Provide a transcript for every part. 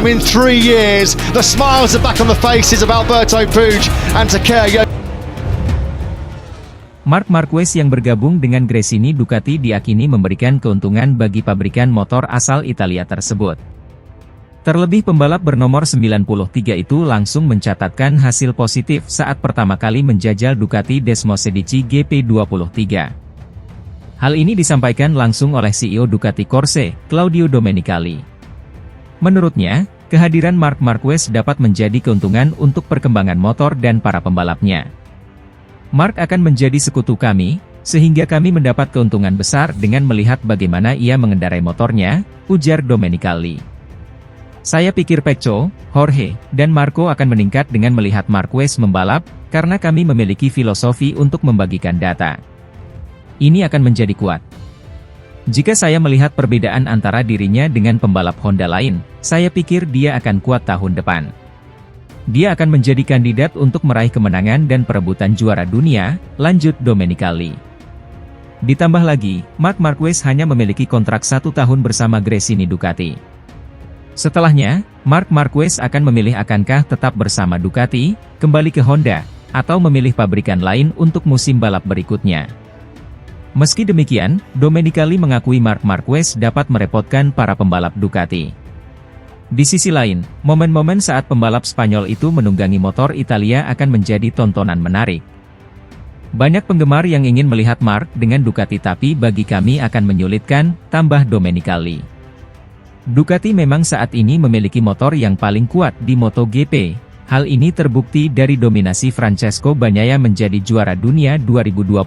time in 3 years. The smiles are back on the faces of Alberto Puig and Takeo. Marc Marquez yang bergabung dengan Gresini Ducati diyakini memberikan keuntungan bagi pabrikan motor asal Italia tersebut. Terlebih pembalap bernomor 93 itu langsung mencatatkan hasil positif saat pertama kali menjajal Ducati Desmosedici GP23. Hal ini disampaikan langsung oleh CEO Ducati Corse, Claudio Domenicali. Menurutnya, kehadiran Marc Marquez dapat menjadi keuntungan untuk perkembangan motor dan para pembalapnya. Marc akan menjadi sekutu kami, sehingga kami mendapat keuntungan besar dengan melihat bagaimana ia mengendarai motornya, ujar Domenicali. Saya pikir Pecco, Jorge, dan Marco akan meningkat dengan melihat Marquez membalap, karena kami memiliki filosofi untuk membagikan data. Ini akan menjadi kuat. Jika saya melihat perbedaan antara dirinya dengan pembalap Honda lain, saya pikir dia akan kuat tahun depan. Dia akan menjadi kandidat untuk meraih kemenangan dan perebutan juara dunia, lanjut Domenicali. Ditambah lagi, Marc Marquez hanya memiliki kontrak 1 tahun bersama Gresini Ducati. Setelahnya, Marc Marquez akan memilih akankah tetap bersama Ducati, kembali ke Honda, atau memilih pabrikan lain untuk musim balap berikutnya. Meski demikian, Domenicali mengakui Marc Marquez dapat merepotkan para pembalap Ducati. Di sisi lain, momen-momen saat pembalap Spanyol itu menunggangi motor Italia akan menjadi tontonan menarik. Banyak penggemar yang ingin melihat Marc dengan Ducati tapi bagi kami akan menyulitkan, tambah Domenicali. Ducati memang saat ini memiliki motor yang paling kuat di MotoGP. Hal ini terbukti dari dominasi Francesco Bagnaia menjadi juara dunia 2022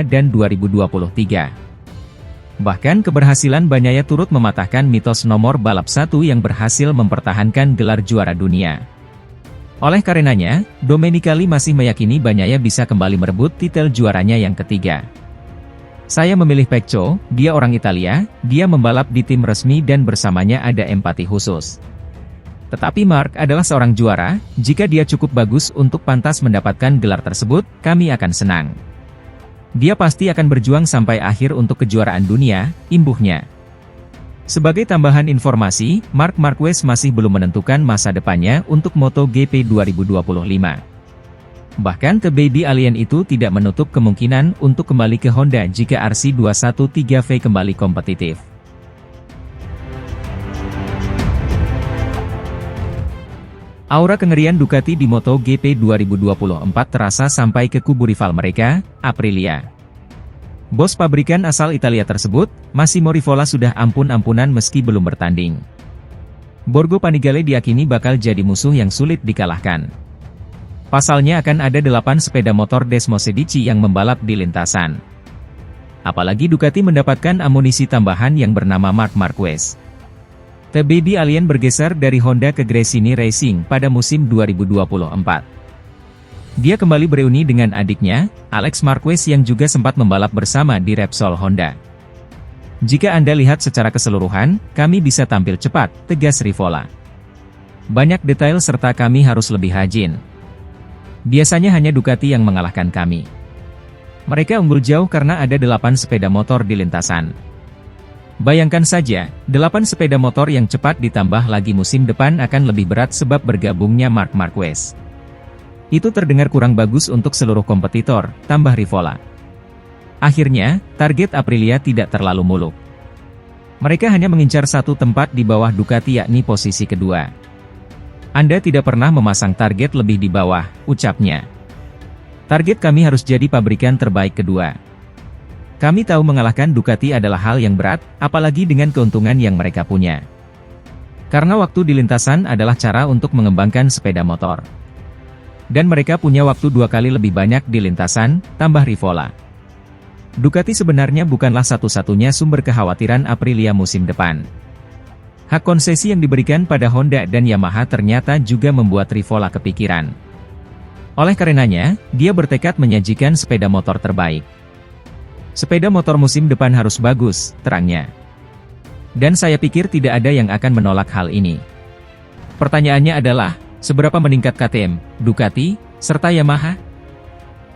dan 2023. Bahkan keberhasilan Bagnaia turut mematahkan mitos nomor balap 1 yang berhasil mempertahankan gelar juara dunia. Oleh karenanya, Domenicali masih meyakini Bagnaia bisa kembali merebut titel juaranya yang ketiga. Saya memilih Pecco, dia orang Italia, dia membalap di tim resmi dan bersamanya ada empati khusus. Tetapi Marc adalah seorang juara, jika dia cukup bagus untuk pantas mendapatkan gelar tersebut, kami akan senang. Dia pasti akan berjuang sampai akhir untuk kejuaraan dunia, imbuhnya. Sebagai tambahan informasi, Marc Marquez masih belum menentukan masa depannya untuk MotoGP 2025. Bahkan The Baby Alien itu tidak menutup kemungkinan untuk kembali ke Honda jika RC213V kembali kompetitif. Aura kengerian Ducati di MotoGP 2024 terasa sampai ke kubu rival mereka, Aprilia. Bos pabrikan asal Italia tersebut, Massimo Rivola sudah ampun-ampunan meski belum bertanding. Borgo Panigale diyakini bakal jadi musuh yang sulit dikalahkan. Pasalnya akan ada 8 sepeda motor Desmosedici yang membalap di lintasan. Apalagi Ducati mendapatkan amunisi tambahan yang bernama Marc Marquez. The Baby Alien bergeser dari Honda ke Gresini Racing pada musim 2024. Dia kembali bereuni dengan adiknya, Alex Marquez yang juga sempat membalap bersama di Repsol Honda. Jika Anda lihat secara keseluruhan, kami bisa tampil cepat, tegas Rivola. Banyak detail serta kami harus lebih rajin. Biasanya hanya Ducati yang mengalahkan kami. Mereka unggul jauh karena ada 8 sepeda motor di lintasan. Bayangkan saja, 8 sepeda motor yang cepat ditambah lagi musim depan akan lebih berat sebab bergabungnya Marc Marquez. Itu terdengar kurang bagus untuk seluruh kompetitor, tambah Rivola. Akhirnya, target Aprilia tidak terlalu muluk. Mereka hanya mengincar satu tempat di bawah Ducati yakni posisi kedua. Anda tidak pernah memasang target lebih di bawah, ucapnya. Target kami harus jadi pabrikan terbaik kedua. Kami tahu mengalahkan Ducati adalah hal yang berat, apalagi dengan keuntungan yang mereka punya. Karena waktu di lintasan adalah cara untuk mengembangkan sepeda motor. Dan mereka punya waktu 2 kali lebih banyak di lintasan, tambah Rivola. Ducati sebenarnya bukanlah satu-satunya sumber kekhawatiran Aprilia musim depan. Hak konsesi yang diberikan pada Honda dan Yamaha ternyata juga membuat Rivola kepikiran. Oleh karenanya, dia bertekad menyajikan sepeda motor terbaik. Sepeda motor musim depan harus bagus, terangnya. Dan saya pikir tidak ada yang akan menolak hal ini. Pertanyaannya adalah, seberapa meningkat KTM, Ducati, serta Yamaha?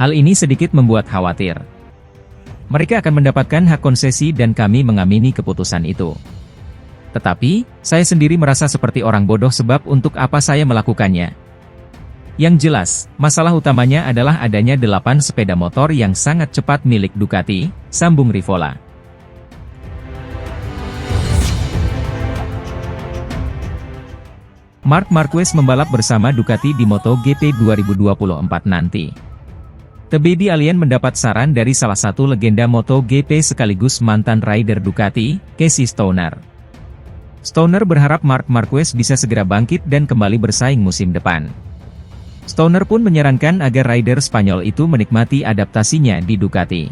Hal ini sedikit membuat khawatir. Mereka akan mendapatkan hak konsesi dan kami mengamini keputusan itu. Tetapi, saya sendiri merasa seperti orang bodoh sebab untuk apa saya melakukannya. Yang jelas, masalah utamanya adalah adanya 8 sepeda motor yang sangat cepat milik Ducati, sambung Rivola. Marc Marquez membalap bersama Ducati di MotoGP 2024 nanti. The Baby Alien mendapat saran dari salah satu legenda MotoGP sekaligus mantan rider Ducati, Casey Stoner. Stoner berharap Marc Marquez bisa segera bangkit dan kembali bersaing musim depan. Stoner pun menyarankan agar rider Spanyol itu menikmati adaptasinya di Ducati.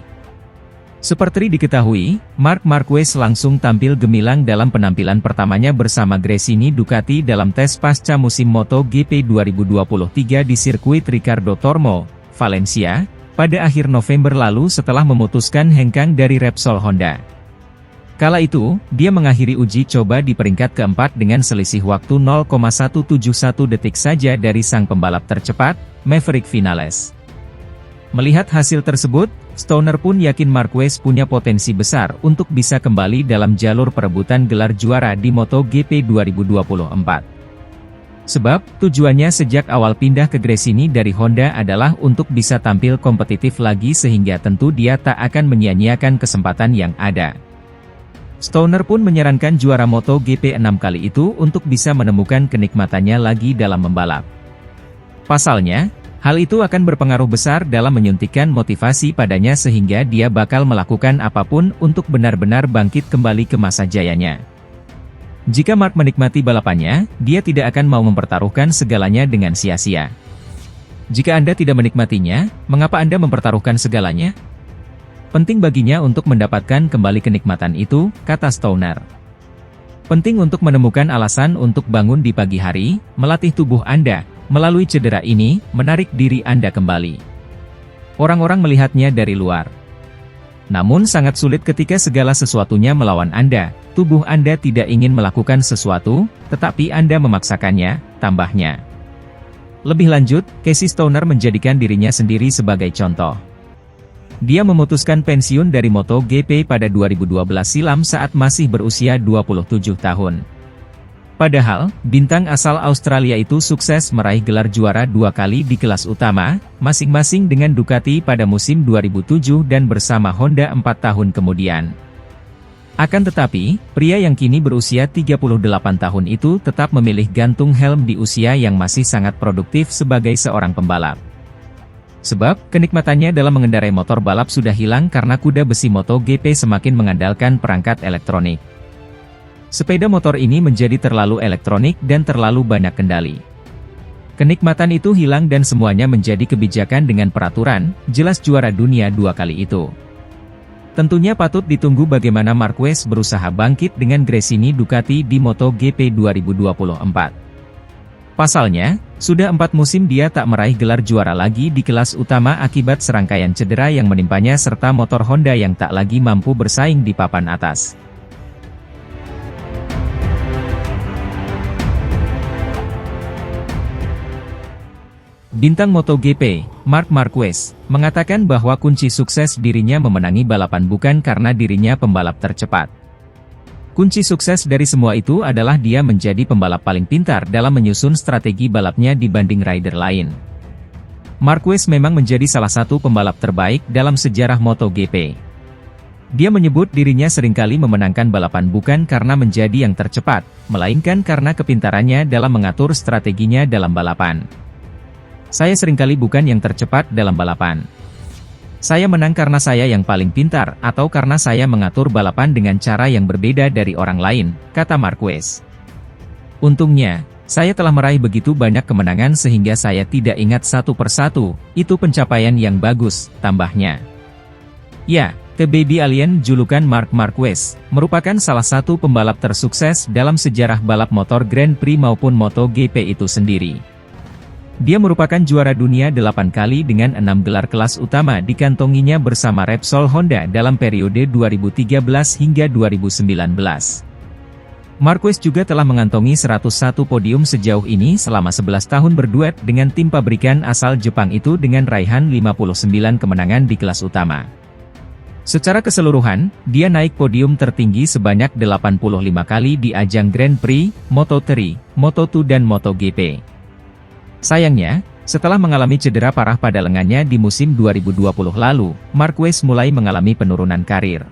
Seperti diketahui, Marc Marquez langsung tampil gemilang dalam penampilan pertamanya bersama Gresini Ducati dalam tes pasca musim MotoGP 2023 di sirkuit Ricardo Tormo, Valencia, pada akhir November lalu setelah memutuskan hengkang dari Repsol Honda. Kala itu, dia mengakhiri uji coba di peringkat keempat dengan selisih waktu 0,171 detik saja dari sang pembalap tercepat, Maverick Vinales. Melihat hasil tersebut, Stoner pun yakin Marquez punya potensi besar untuk bisa kembali dalam jalur perebutan gelar juara di MotoGP 2024. Sebab, tujuannya sejak awal pindah ke Gresini dari Honda adalah untuk bisa tampil kompetitif lagi sehingga tentu dia tak akan menyia-nyiakan kesempatan yang ada. Stoner pun menyarankan juara MotoGP 6 kali itu untuk bisa menemukan kenikmatannya lagi dalam membalap. Pasalnya, hal itu akan berpengaruh besar dalam menyuntikkan motivasi padanya sehingga dia bakal melakukan apapun untuk benar-benar bangkit kembali ke masa jayanya. Jika Marc menikmati balapannya, dia tidak akan mau mempertaruhkan segalanya dengan sia-sia. Jika Anda tidak menikmatinya, mengapa Anda mempertaruhkan segalanya? Penting baginya untuk mendapatkan kembali kenikmatan itu, kata Stoner. Penting untuk menemukan alasan untuk bangun di pagi hari, melatih tubuh Anda, melalui cedera ini, menarik diri Anda kembali. Orang-orang melihatnya dari luar. Namun sangat sulit ketika segala sesuatunya melawan Anda, tubuh Anda tidak ingin melakukan sesuatu, tetapi Anda memaksakannya, tambahnya. Lebih lanjut, Casey Stoner menjadikan dirinya sendiri sebagai contoh. Dia memutuskan pensiun dari MotoGP pada 2012 silam saat masih berusia 27 tahun. Padahal, bintang asal Australia itu sukses meraih gelar juara 2 kali di kelas utama, masing-masing dengan Ducati pada musim 2007 dan bersama Honda 4 tahun kemudian. Akan tetapi, pria yang kini berusia 38 tahun itu tetap memilih gantung helm di usia yang masih sangat produktif sebagai seorang pembalap. Sebab, kenikmatannya dalam mengendarai motor balap sudah hilang karena kuda besi MotoGP semakin mengandalkan perangkat elektronik. Sepeda motor ini menjadi terlalu elektronik dan terlalu banyak kendali. Kenikmatan itu hilang dan semuanya menjadi kebijakan dengan peraturan, jelas juara dunia 2 kali itu. Tentunya patut ditunggu bagaimana Marquez berusaha bangkit dengan Gresini Ducati di MotoGP 2024. Pasalnya, sudah 4 musim dia tak meraih gelar juara lagi di kelas utama akibat serangkaian cedera yang menimpanya serta motor Honda yang tak lagi mampu bersaing di papan atas. Bintang MotoGP, Marc Marquez, mengatakan bahwa kunci sukses dirinya memenangi balapan bukan karena dirinya pembalap tercepat. Kunci sukses dari semua itu adalah dia menjadi pembalap paling pintar dalam menyusun strategi balapnya dibanding rider lain. Marquez memang menjadi salah satu pembalap terbaik dalam sejarah MotoGP. Dia menyebut dirinya seringkali memenangkan balapan bukan karena menjadi yang tercepat, melainkan karena kepintarannya dalam mengatur strateginya dalam balapan. Saya seringkali bukan yang tercepat dalam balapan. Saya menang karena saya yang paling pintar, atau karena saya mengatur balapan dengan cara yang berbeda dari orang lain, kata Marquez. Untungnya, saya telah meraih begitu banyak kemenangan sehingga saya tidak ingat satu persatu, itu pencapaian yang bagus, tambahnya. Ya, The Baby Alien julukan Marc Marquez, merupakan salah satu pembalap tersukses dalam sejarah balap motor Grand Prix maupun MotoGP itu sendiri. Dia merupakan juara dunia 8 kali dengan 6 gelar kelas utama dikantonginya bersama Repsol Honda dalam periode 2013 hingga 2019. Marquez juga telah mengantongi 101 podium sejauh ini selama 11 tahun berduet dengan tim pabrikan asal Jepang itu dengan raihan 59 kemenangan di kelas utama. Secara keseluruhan, dia naik podium tertinggi sebanyak 85 kali di ajang Grand Prix, Moto3, Moto2 dan MotoGP. Sayangnya, setelah mengalami cedera parah pada lengannya di musim 2020 lalu, Marquez mulai mengalami penurunan karir.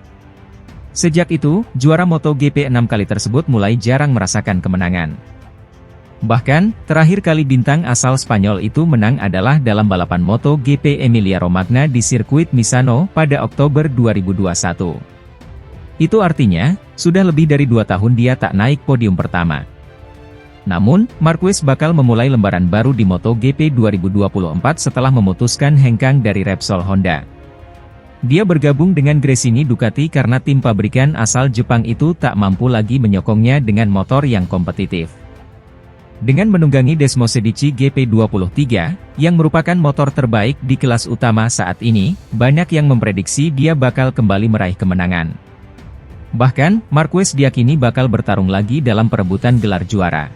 Sejak itu, juara MotoGP 6 kali tersebut mulai jarang merasakan kemenangan. Bahkan, terakhir kali bintang asal Spanyol itu menang adalah dalam balapan MotoGP Emilia-Romagna di sirkuit Misano pada Oktober 2021. Itu artinya, sudah lebih dari 2 tahun dia tak naik podium pertama. Namun, Marquez bakal memulai lembaran baru di MotoGP 2024 setelah memutuskan hengkang dari Repsol Honda. Dia bergabung dengan Gresini Ducati karena tim pabrikan asal Jepang itu tak mampu lagi menyokongnya dengan motor yang kompetitif. Dengan menunggangi Desmosedici GP23, yang merupakan motor terbaik di kelas utama saat ini, banyak yang memprediksi dia bakal kembali meraih kemenangan. Bahkan, Marquez diyakini bakal bertarung lagi dalam perebutan gelar juara.